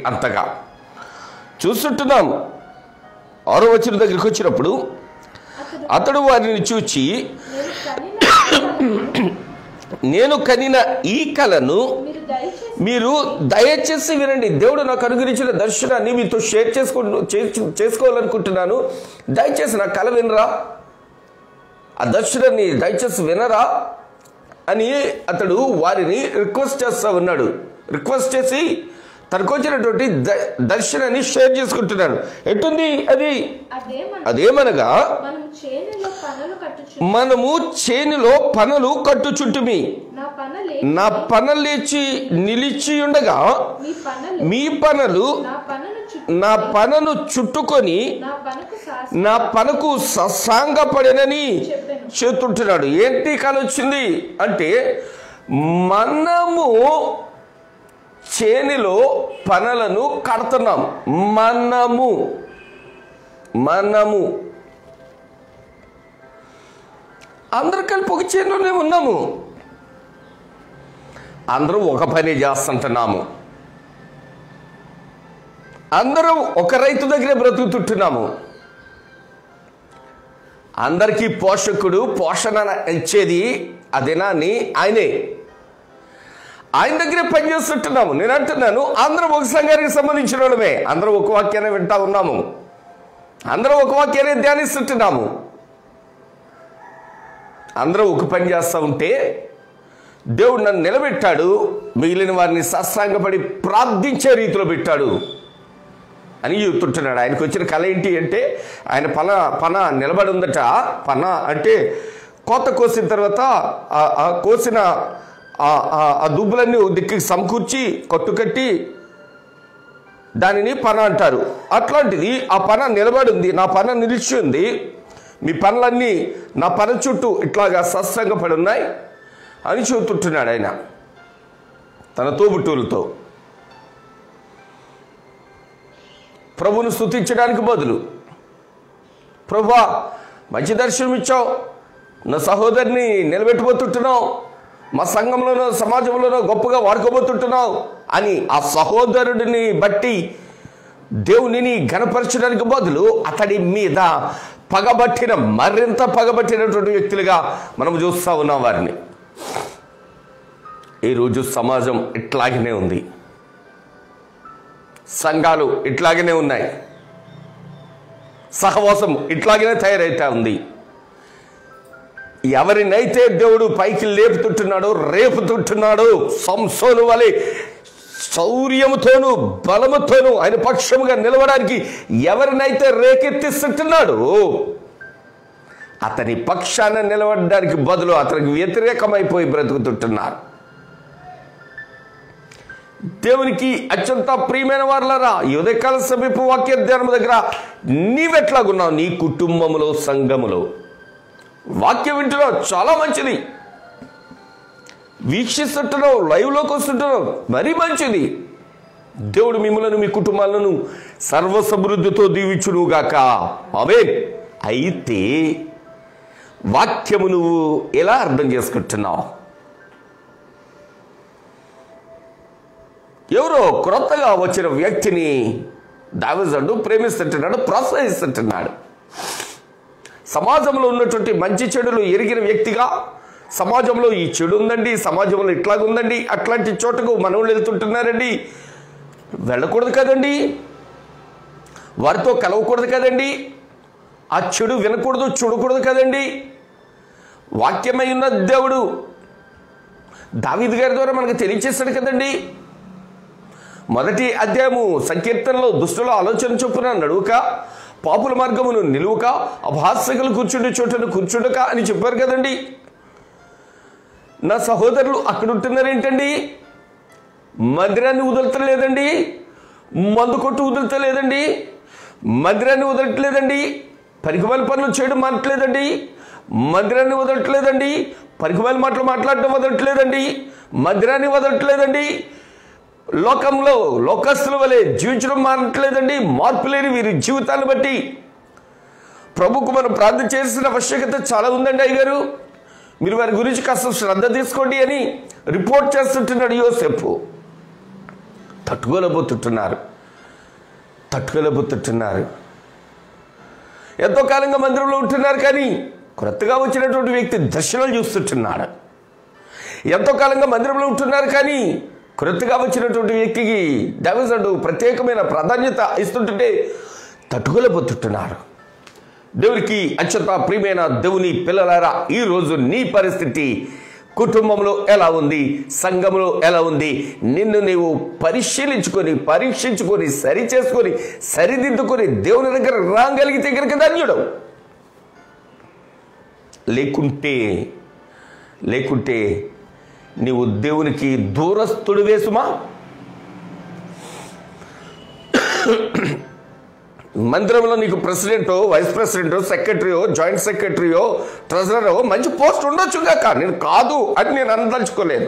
అంతగా చూస్తుంటున్నాం. 6వ వచనం దగ్గరికి వచ్చినప్పుడు అతడు వారిని చూచి, నేను కనిన ఈ కలను మీరు దయచేసి వినండి. దేవుడు నాకు అనుగ్రహించిన దర్శనాన్ని మీతో షేర్ చేసుకోవాలనుకుంటున్నాను. దయచేసి నా కల వినరా, ఆ దర్శనాన్ని దయచేసి వినరా అని అతడు వారిని రిక్వెస్ట్ చేస్తూ ఉన్నాడు. రిక్వెస్ట్ చేసి తనకు వచ్చినటువంటి దర్శనాన్ని షేర్ చేసుకుంటున్నాడు. ఎట్టుంది అది? అదేమనగా మనము చేనులో పనలు కట్టుచుంటిమి, నా పన లేచి నిలిచి ఉండగా మీ పనలు నా పనను చుట్టుకొని నా పనకు ససాంగపడనని చెప్తుంటున్నాడు. ఏంటి కాలం వచ్చింది అంటే, మనము చేనిలో పనలను కడుతున్నాం. మనము అందరూ కలిపి ఒక చేనులోనే ఉన్నాము, అందరూ ఒక పని చేస్తుంటున్నాము, అందరూ ఒక రైతు దగ్గరే బ్రతుకుతుంటున్నాము. అందరికీ పోషకుడు, పోషణ ఇచ్చేది అదేనాన్ని ఆయనే, ఆయన దగ్గరే పనిచేస్తుంటున్నాము. నేను అంటున్నాను, అందరం ఒక సంఘానికి సంబంధించిన వాళ్ళమే, అందరూ ఒక వాక్యాన్ని వింటా ఉన్నాము, అందరూ ఒక వాక్యాన్ని ధ్యానిస్తుంటున్నాము. అందరూ ఒక పని చేస్తూ ఉంటే దేవుడు నన్ను నిలబెట్టాడు, మిగిలిన వారిని సాష్టాంగపడి ప్రార్థించే రీతిలో పెట్టాడు అని చెప్తుంటున్నాడు. ఆయనకు వచ్చిన కళ ఏంటి అంటే, ఆయన పన నిలబడి ఉందట. పన అంటే కోత కోసిన తర్వాత కోసిన ఆ దుబ్బులన్నీ దిక్కుకి సమకూర్చి కట్టుకట్టి దానిని పన అంటారు. అట్లాంటిది ఆ పన నిలబడి ఉంది, నా పన నిలిచి ఉంది, మీ పనులన్నీ నా పన చుట్టూ ఇట్లాగా సత్సంగపడి ఉన్నాయి అని చెబుతుంటున్నాడు ఆయన తన తోబుట్టువులతో. ప్రభువును స్తుతించడానికి బదులు, ప్రభువా మంచి దర్శనం ఇచ్చావు, నా సహోదరిని నిలబెట్టుబోతుంటున్నావు, మా సంఘంలోనో సమాజంలోనో గొప్పగా వాడుకోబోతుంటున్నావు అని ఆ సహోదరుడిని బట్టి దేవునిని ఘనపరచడానికి బదులు అతడి మీద మరింత పగబట్టినటువంటి వ్యక్తులుగా మనం చూస్తూ ఉన్నాం వారిని. ఈరోజు సమాజం ఇట్లాగనే ఉంది, సంఘాలు ఇట్లాగనే ఉన్నాయి, సహవాసం ఇట్లాగనే తయారైతే ఉంది. ఎవరినైతే దేవుడు పైకి లేపుతుంటున్నాడో, రేపుతుంటున్నాడో, సంసోను వలె శౌర్యముతోనూ బలముతోనూ ఆయన పక్షముగా నిలవడానికి ఎవరినైతే రేకెత్తిస్తుంటున్నాడో, అతని పక్షాన నిలబడడానికి బదులు అతనికి వ్యతిరేకమైపోయి బ్రతుకుతుంటున్నారు. దేవునికి అత్యంత ప్రియమైన వారులారా, ఉదయకాల సమీప వాక్య ధ్యానం దగ్గర నీవెట్లాగున్నావు? నీ కుటుంబములో, సంఘములో వాక్యం వింటున్నావు, చాలా మంచిది. వీక్షిస్తుంటున్నావు, లైవ్లోకి వస్తుంటున్నావు, మరీ మంచిది. దేవుడు మిమ్మలను, మీ కుటుంబాలను సర్వసమృద్ధితో దీవించునుగాక. ఆమేన్. అయితే వాక్యము నువ్వు ఎలా అర్థం చేసుకుంటున్నావు? ఎవరో క్రొత్తగా వచ్చిన వ్యక్తిని దావీదు ప్రేమిస్తుంటున్నాడు, ప్రోత్సహిస్తుంటున్నాడు. సమాజంలో ఉన్నటువంటి మంచి చెడులు ఎరిగిన వ్యక్తిగా, సమాజంలో ఈ చెడు ఉందండి, సమాజంలో ఇట్లాగుందండి, అట్లాంటి చోటకు మనవులు వెళ్తుంటున్నారండి, వెళ్ళకూడదు కదండి, వారితో కలవకూడదు కదండి, ఆ చెడు వినకూడదు, చూడకూడదు కదండి. వాక్యమై ఉన్న దేవుడు దావీదు గారి ద్వారా మనకు తెలియచేస్తాడు కదండి. మొదటి అధ్యాయము సంకీర్తనలో దుష్టుల ఆలోచన చొప్పున నడువుక, పాపుల మార్గమును నిలువక, అభాస్యకులు కూర్చుండే చోటను కూర్చుండక అని చెప్పారు కదండి. నా సహోదరులు అక్కడ ఉంటున్నారేంటండి? మందిరాన్ని వదలట్లేదండి, మందు కొట్టు వదలట్లేదండి, మందిరాన్ని వదలట్లేదండి, పరికమాల పనులు చేయడం మానట్లేదండి, మందిరాన్ని వదలట్లేదండి, పరికమాల మాటలు మాట్లాడటం వదలట్లేదండి, మందిరాన్ని వదలట్లేదండి, లోకంలో లోకస్తుల వలె జీవించడం మానట్లేదండి. మార్పు లేని వీరి జీవితాన్ని బట్టి ప్రభుకు మనం ప్రార్థన చేసిన ఆవశ్యకత చాలా ఉందండి. అయ్యగారు, మీరు వారి గురించి కాస్త శ్రద్ధ తీసుకోండి అని రిపోర్ట్ చేస్తుంటున్నాడు యోసేపు. తట్టుకోలేకపోతుంటున్నారు. ఎంతో కాలంగా మందిరంలో ఉంటున్నారు, కానీ కొత్తగా వచ్చినటువంటి వ్యక్తి దర్శనాలు చూస్తుంటున్నాడు. ఎంతో కాలంగా మందిరంలో ఉంటున్నారు, కానీ కొత్తగా వచ్చినటువంటి వ్యక్తికి దావీదు ప్రత్యేకమైన ప్రాధాన్యత ఇస్తుంటుంటే తట్టుకోలేకపోతుంటున్నారు. దేవునికి అత్యంత ప్రియమైన దేవుని పిల్లలారా, ఈరోజు నీ పరిస్థితి కుటుంబంలో ఎలా ఉంది, సంఘంలో ఎలా ఉంది, నిన్ను నీవు పరిశీలించుకొని పరీక్షించుకొని సరి చేసుకొని సరిదిద్దుకొని దేవుని దగ్గర రాగలిగితే కనుక ధన్యుడు. లేకుంటే నీవు దేవునికి దూరస్తుడు వేసుమా. మందిరంలో నీకు ప్రెసిడెంటో, వైస్ ప్రెసిడెంటో, సెక్రటరీయో, జాయింట్ సెక్రటరీయో, ట్రెజరరో మంచి పోస్ట్ ఉండొచ్చు కాక, నేను కాదు అని నేను అనదలుచుకోలేదు.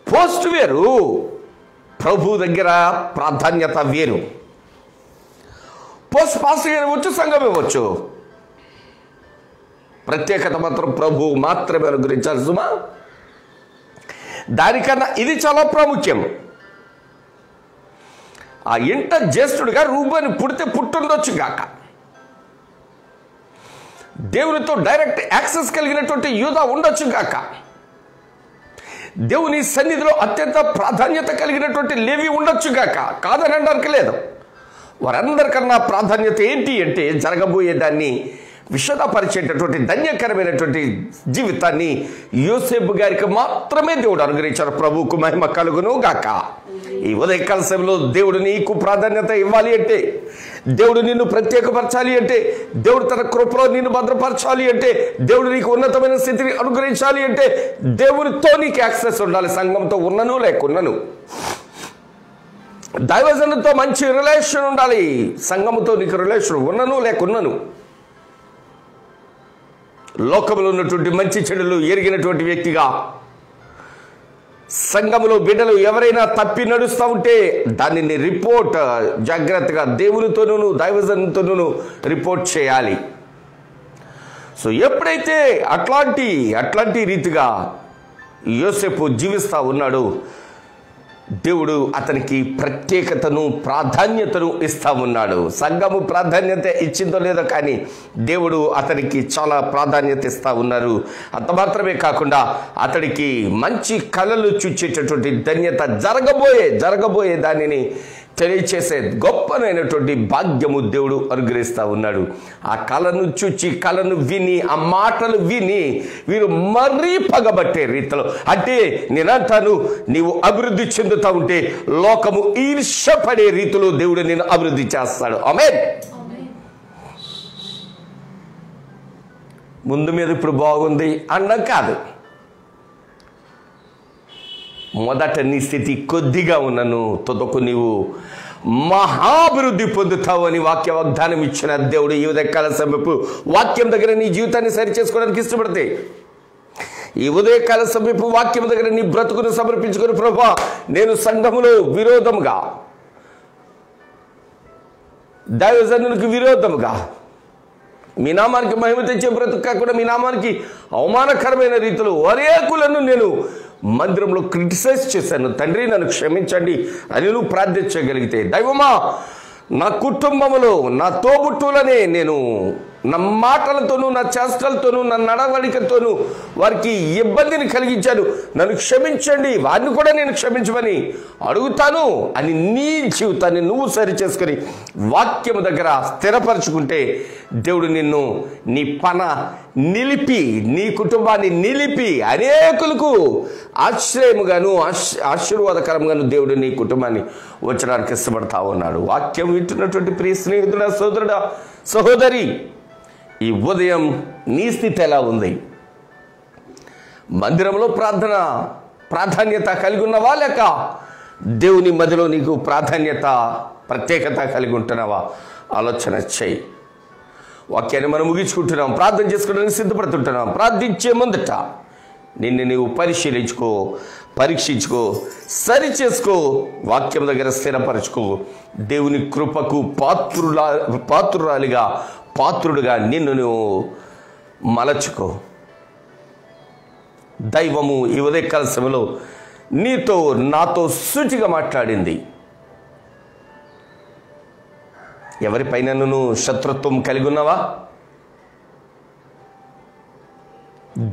పోస్ట్ వేరు, ప్రభు దగ్గర ప్రాధాన్యత వేరు. పోస్ట్ పాస్టర్ ఇవ్వచ్చు, సంఘం ఇవ్వచ్చు, ప్రత్యేకత మాత్రం ప్రభు మాత్రమే అనుగ్రహించాలి సుమా. దానికన్నా ఇది చాలా ప్రాముఖ్యం. ఆ ఇంట జ్యేష్ఠుడిగా రూబేను పుడితే పుట్టుండొచ్చు గాక, దేవునితో డైరెక్ట్ యాక్సెస్ కలిగినటువంటి యూదా ఉండొచ్చు గాక, దేవుని సన్నిధిలో అత్యంత ప్రాధాన్యత కలిగినటువంటి లేవి ఉండొచ్చు గాక, కాదని అనడానికి లేదు. వారందరికన్నా ప్రాధాన్యత ఏంటి అంటే జరగబోయేదాన్ని విషదపరిచేటటువంటి ధన్యకరమైనటువంటి జీవితాన్ని యోసేపు గారికి మాత్రమే దేవుడు అనుగ్రహించారు. ప్రభువుకు మహిమ కలుగును గాక. ఈ ఉదయకాల సమయంలో దేవుడు నీకు ప్రాధాన్యత ఇవ్వాలి అంటే, దేవుడు నిన్ను ప్రత్యేకపరచాలి అంటే, దేవుడు తన కృపలో నిన్ను భద్రపరచాలి అంటే, దేవుడు నీకు ఉన్నతమైన స్థితిని అనుగ్రహించాలి అంటే దేవునితో నీకు యాక్సెస్ ఉండాలి. సంఘంతో ఉన్నను లేకున్నను, దైవజనులతో మంచి రిలేషన్ ఉండాలి. సంఘముతో నీకు రిలేషన్ ఉన్నను లేకున్నను, లోకంలో ఉన్నటువంటి మంచి చెడులు ఎరిగినటువంటి వ్యక్తిగా సంఘములో బిడ్డలు ఎవరైనా తప్పి నడుస్తూ ఉంటే దానిని రిపోర్ట్ జాగ్రత్తగా దేవునితోనూ దైవజనులతోనూ రిపోర్ట్ చేయాలి. సో ఎప్పుడైతే అట్లాంటి రీతిగా యోసేపు జీవిస్తూ ఉన్నాడు, దేవుడు అతనికి ప్రత్యేకతను ప్రాధాన్యతను ఇస్తా ఉన్నాడు. సంఘము ప్రాధాన్యత ఇచ్చిందో లేదో కానీ దేవుడు అతనికి చాలా ప్రాధాన్యత ఇస్తా ఉన్నారు. అంత మాత్రమే కాకుండా అతడికి మంచి కళలు చూచేటటువంటి ధన్యత జరగబోయే దానిని తెలియచేసే గొప్పనైనటువంటి భాగ్యము దేవుడు అనుగ్రహిస్తూ ఉన్నాడు. ఆ కళను చూచి కళను విని ఆ మాటలు విని వీరు మరీ పగబట్టే రీతిలో, అంటే నేనంటాను నీవు అభివృద్ధి చెందుతూ ఉంటే లోకము ఈర్ష్యపడే రీతిలో దేవుడు నేను అభివృద్ధి చేస్తాడు. ఆమేన్. ముందు మీద ఇప్పుడు బాగుంది అన్నం కాదు, మొదట నీ స్థితి కొద్దిగా ఉన్నను తొదకు నీవు మహాభివృద్ధి పొందుతావు అని వాక్య వాగ్దానం ఇచ్చిన దేవుడు ఈ ఉదయకాల సమయపు వాక్యం దగ్గర నీ జీవితాన్ని సరి చేసుకోవడానికి ఇష్టపడితే, ఈ ఉదయకాల సమయపు వాక్యం దగ్గర నీ బ్రతుకును సమర్పించుకుని, ప్రభువా నేను సంఘములో విరోధముగా, దైవజనులకు విరోధముగా, మీ నామానికి మహిమ తెచ్చే బ్రతుకు కాకుండా మీ నామానికి అవమానకరమైన రీతిలో అనేకులను నేను మందిరంలో క్రిటిసైజ్ చేశాను. తండ్రి నన్ను క్షమించండి అని నువ్వు ప్రార్థించగలిగితే, దైవమా నా కుటుంబంలో నా తోబుట్టులనే నేను నా మాటలతోనూ నా చేష్టలతోనూ నా నడవడికతోనూ వారికి ఇబ్బందిని కలిగించాను, నన్ను క్షమించండి, వారిని కూడా నేను క్షమించమని అడుగుతాను అని నీ జీవితాన్ని నువ్వు సరి చేసుకొని వాక్యము దగ్గర స్థిరపరచుకుంటే దేవుడు నిన్ను నీ పన నిలిపి నీ కుటుంబాన్ని నిలిపి అనేకులకు ఆశ్రయముగాను ఆశీర్వాదకరంగాను దేవుడు నీ కుటుంబాన్ని వచ్చడానికి ఇష్టపడతా ఉన్నాడు. వాక్యం వింటున్నటువంటి ప్రియ స్నేహితుడా, సోదరుడా, సహోదరి, ఈ ఉదయం నీ స్థితి ఎలా ఉంది? మందిరంలో ప్రాధాన్యత కలిగి ఉన్నవా, లేక దేవుని మధ్యలో నీకు ప్రాధాన్యత ప్రత్యేకత కలిగి ఉంటున్నావా? ఆలోచన చేయి. వాక్యాన్ని మనం ముగించుకుంటున్నాం, ప్రార్థన చేసుకోవడానికి సిద్ధపడుతుంటున్నాం. ప్రార్థించే ముందట నిన్ను నీవు పరిశీలించుకో, పరీక్షించుకో, సరి చేసుకో, వాక్యం దగ్గర స్థిరపరచుకో. దేవుని కృపకు పాత్రుడుగా నిన్ను నువ్వు మలచుకో. దైవము ఈ ఉదయకాల సమయంలో నాతో సూటిగా మాట్లాడింది. ఎవరిపైన నువ్వు శత్రుత్వం కలిగి ఉన్నావా?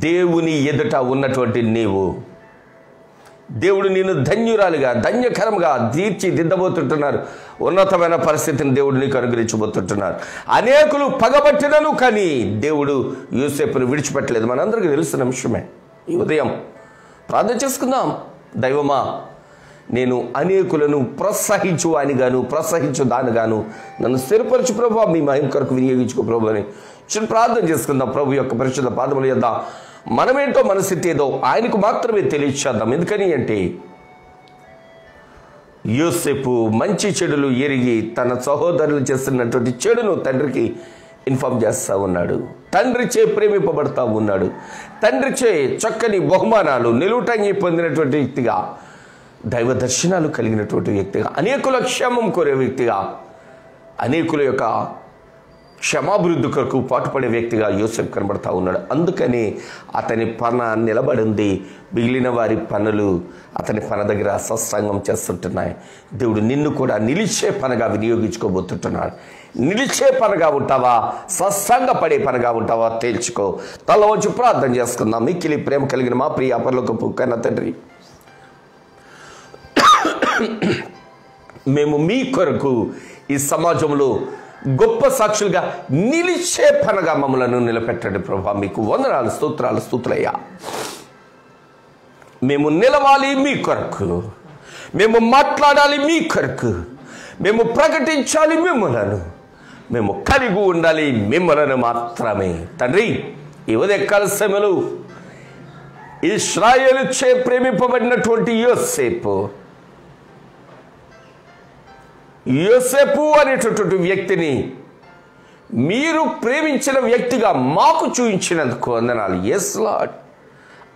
దేవుని ఎదుట ఉన్నటువంటి నీవు, దేవుడు నిన్ను ధన్యురాలుగా ధన్యకరంగా తీర్చిదిద్దబోతుంటున్నారు. ఉన్నతమైన పరిస్థితిని దేవుడు నీకు అనుగ్రహించబోతుంటున్నారు. అనేకులు పగబట్టినను కానీ దేవుడు యోసేపును విడిచిపెట్టలేదు. మనందరికీ తెలిసిన విషయమే. ఈ ఉదయం ప్రార్థన చేసుకుందాం. దైవమా, నేను అనేకులను ప్రోత్సహించు వానిగాను ప్రోత్సహించు దానిగాను నన్ను స్థిరపరచు ప్రభువా, మీ మహిమ కొరకు వినియోగించుకో ప్రభు అని చిన్న ప్రార్థన చేసుకుందాం. ప్రభు యొక్క పరిశుద్ధ పాదముల యొద్ద మనమేంటో మన స్థితి ఏదో ఆయనకు మాత్రమే తెలియచేద్దాం. ఎందుకని అంటే యోసేపు మంచి చెడులు ఎరిగి తన సహోదరులు చేస్తున్నటువంటి చెడును తండ్రికి ఇన్ఫార్మ్ చేస్తూ ఉన్నాడు. తండ్రిచే ప్రేమింపబడతా ఉన్నాడు. తండ్రిచే చక్కని బహుమానాలు నిలువుటంగి పొందినటువంటి వ్యక్తిగా, దైవ దర్శనాలు కలిగినటువంటి వ్యక్తిగా, అనేకుల క్షేమం కోరే వ్యక్తిగా, అనేకుల యొక్క క్షమాభివృద్ధి కొరకు పాటుపడే వ్యక్తిగా యోసేపు కనబడతా ఉన్నాడు. అందుకని అతని పన నిలబడింది. మిగిలిన వారి పనులు అతని పన దగ్గర సత్సంగం చేస్తుంటున్నాయి. దేవుడు నిన్ను కూడా నిలిచే పనగా వినియోగించుకోబోతుంటున్నాడు. నిలిచే పనగా ఉంటావా, సత్సంగపడే పనగా ఉంటావా తేల్చుకో. తల వచ్చి ప్రార్థన చేసుకుందాం. మిక్కిలి ప్రేమ కలిగిన మా ప్రియ పరలోకపు కన్న తండ్రి, మేము మీ కొరకు ఈ సమాజంలో గొప్ప సాక్షులుగా నిలిచే పనగా మమ్మలను నిలబెట్టండి ప్రభా. మీకు వందనాలు, స్తోత్రాలు, స్తుతులయ్యా. మేము నిలవాలి మీ కొరకు, మేము మాట్లాడాలి మీ కొరకు, మేము ప్రకటించాలి మిమ్మలను, మేము కలిగి ఉండాలి మిమ్మలను మాత్రమే. తండ్రి, ఈ ఉదయకాల సమయంలో ఇశ్రాయేలు చే ప్రేమింపబడినటువంటి యోసేపు అనేటటువంటి వ్యక్తిని మీరు ప్రేమించిన వ్యక్తిగా మాకు చూపించినందుకు వందనాలు. Yes Lord.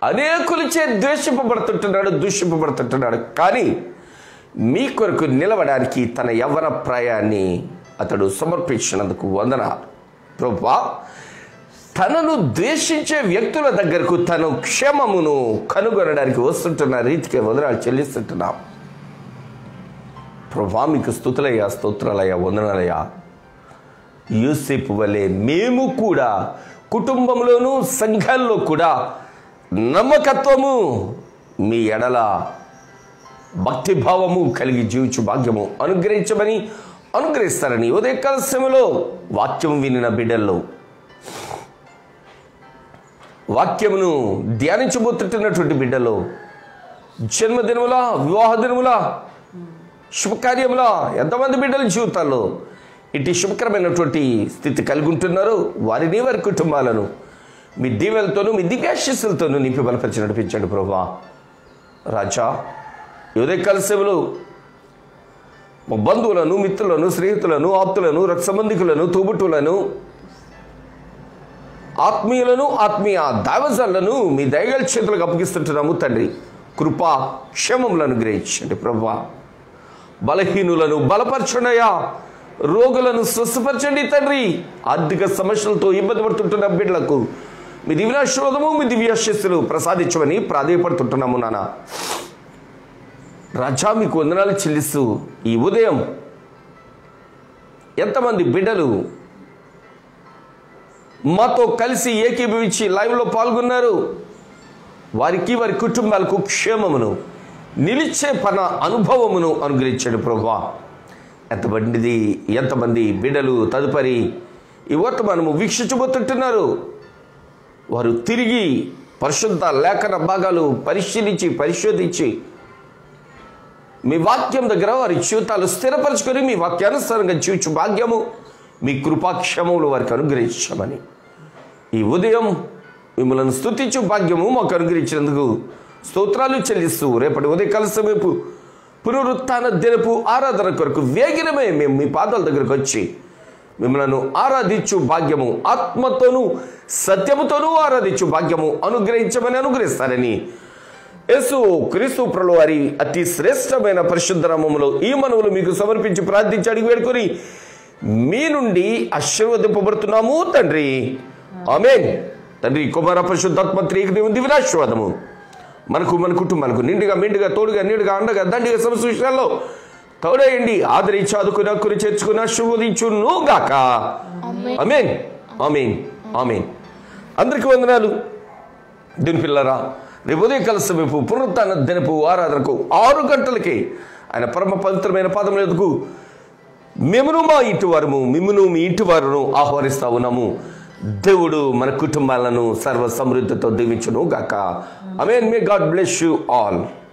అనేకులచే ద్వేషింపబడుతుంటున్నాడు, దూషింపబడుతుంటున్నాడు. కానీ మీ కొరకు నిలవడానికి తన యవ్వన ప్రాయాన్ని అతడు సమర్పించినందుకు వందనాలు ప్రభువా. తనను ద్వేషించే వ్యక్తుల దగ్గరకు తను క్షేమమును కనుగొనడానికి వస్తుంటున్న రీతికి వందనాలు చెల్లిస్తుంటున్నాం ప్రభువా. మీకు స్తుతులయ్యా, స్తోత్రాలయ్యా, వందనాలయ్యా. యోసేపు వలె మేము కూడా కుటుంబంలోనూ సంఘాల్లో కూడా నమ్మకత్వము మీ ఎడల భక్తిభావము కలిగి జీవించు భాగ్యము అనుగ్రహించమని అనుగ్రహిస్తారని ఉదయకాల సమయంలో వాక్యం వినిన బిడ్డల్లో వాక్యమును ధ్యానించబోతున్నటువంటి బిడ్డలో జన్మదినముల, వివాహ దినముల, శుభకార్యముల ఎంతమంది బిడ్డల జీవితాల్లో ఇటు శుభకరమైనటువంటి స్థితి కలిగి ఉంటున్నారు. వారిని, వారి కుటుంబాలను మీ దీవెలతోనూ మీ దివ్యాశీస్సులతోనూ నింపి బలపరిచి నడిపించండి ప్రభువా. రాజా, ఉదయకాల సేవలు మా బంధువులను, మిత్రులను, స్నేహితులను, ఆప్తులను, రక్త సంబంధికులను, తోబుట్టులను, ఆత్మీయులను, ఆత్మీయ దైవజనులను మీ దయగల చేతులకు అప్పగిస్తుంటున్నాము తండ్రి. కృపా క్షేమములను గ్రహించండి ప్రభువా. బలహీనులను బలపరచండియా, రోగులను స్వస్థపరచండి తండ్రి. ఆర్థిక సమస్యలతో ఇబ్బంది పడుతుంటున్న బిడ్డలకు మీ దివ్యాశీర్వాదము, మీ దివ్యాశీస్సులు ప్రసాదించమని ప్రాధేయపడుతుంటున్నాము నాన్న. రాజా, మీకు వందనాలు చెల్లిస్తూ ఈ ఉదయం ఎంతమంది బిడ్డలు మాతో కలిసి ఏకీభవించి లైవ్లో పాల్గొన్నారు, వారికి, వారి కుటుంబాలకు క్షేమమును, నిలిచే పన అనుభవమును అనుగ్రహించండి ప్రభువా. ఎంతమంది బిడ్డలు తదుపరి ఈ వర్తమానము వీక్షించబోతుంటున్నారు, వారు తిరిగి పరిశుద్ధ లేఖన భాగాలు పరిశోధించి మీ వాక్యం దగ్గర వారి జీవితాలు స్థిరపరచుకొని మీ వాక్యానుసారంగా జీవించు భాగ్యము మీ కృపాక్షేమములు వారికి అనుగ్రహించమని ఈ ఉదయం మిమ్మల్ని స్తుతించు భాగ్యము మాకు అనుగ్రహించినందుకు స్తోత్రాలు చెల్లిస్తూ రేపటి ఉదయకాల సమయపు పునరుత్థాన దినపు ఆరాధన కొరకు వేగిరమే మేము మీ పాదాల దగ్గరకు వచ్చి మిమ్మల్ని ఆరాధించు భాగ్యము, ఆత్మతోనూ సత్యముతోనూ ఆరాధించు భాగ్యము అనుగ్రహించమని అనుగ్రహిస్తారని యేసు క్రీస్తు ప్రభువు వారి అతి శ్రేష్టమైన పరిశుద్ధ నామములో ఈ మనవులు మీకు సమర్పించి ప్రార్థించి అడిగి వేడుకొని మీ నుండి ఆశీర్వదింపబడుతున్నాము తండ్రి. ఆమేన్. తండ్రి, కుమార, పరిశుద్ధాత్మ త్రియేక దేవుని దివ్యాశీర్వాదము మనకు, మన కుటుంబాలకు నిండుగా, మెండుగా, తోడుగా, నీడుగా, అండగా, దండిగా సమస్త విషయాల్లో తోడేయండి. ఆదరించి, ఆదుకుని, హక్కుని చేర్చుకుని ఆశీర్వదించును గాక. ఆమేన్, ఆమేన్, ఆమేన్. అందరికీ వందనాలు. దీని పిల్లరా, రేపు ఉదయకాల సమయపు పునరుత్థాన దినపు ఆరాధనకు 6 గంటలకి ఆయన పరమ పవిత్రమైన పాదముల యొద్దకు మిమ్మును మీ ఇంటి వారును ఆహ్వానిస్తా ఉన్నాము. దేవుడు మన కుటుంబాలను సర్వ సమృద్ధితో దీవించును గాక. Amen. May God bless you all.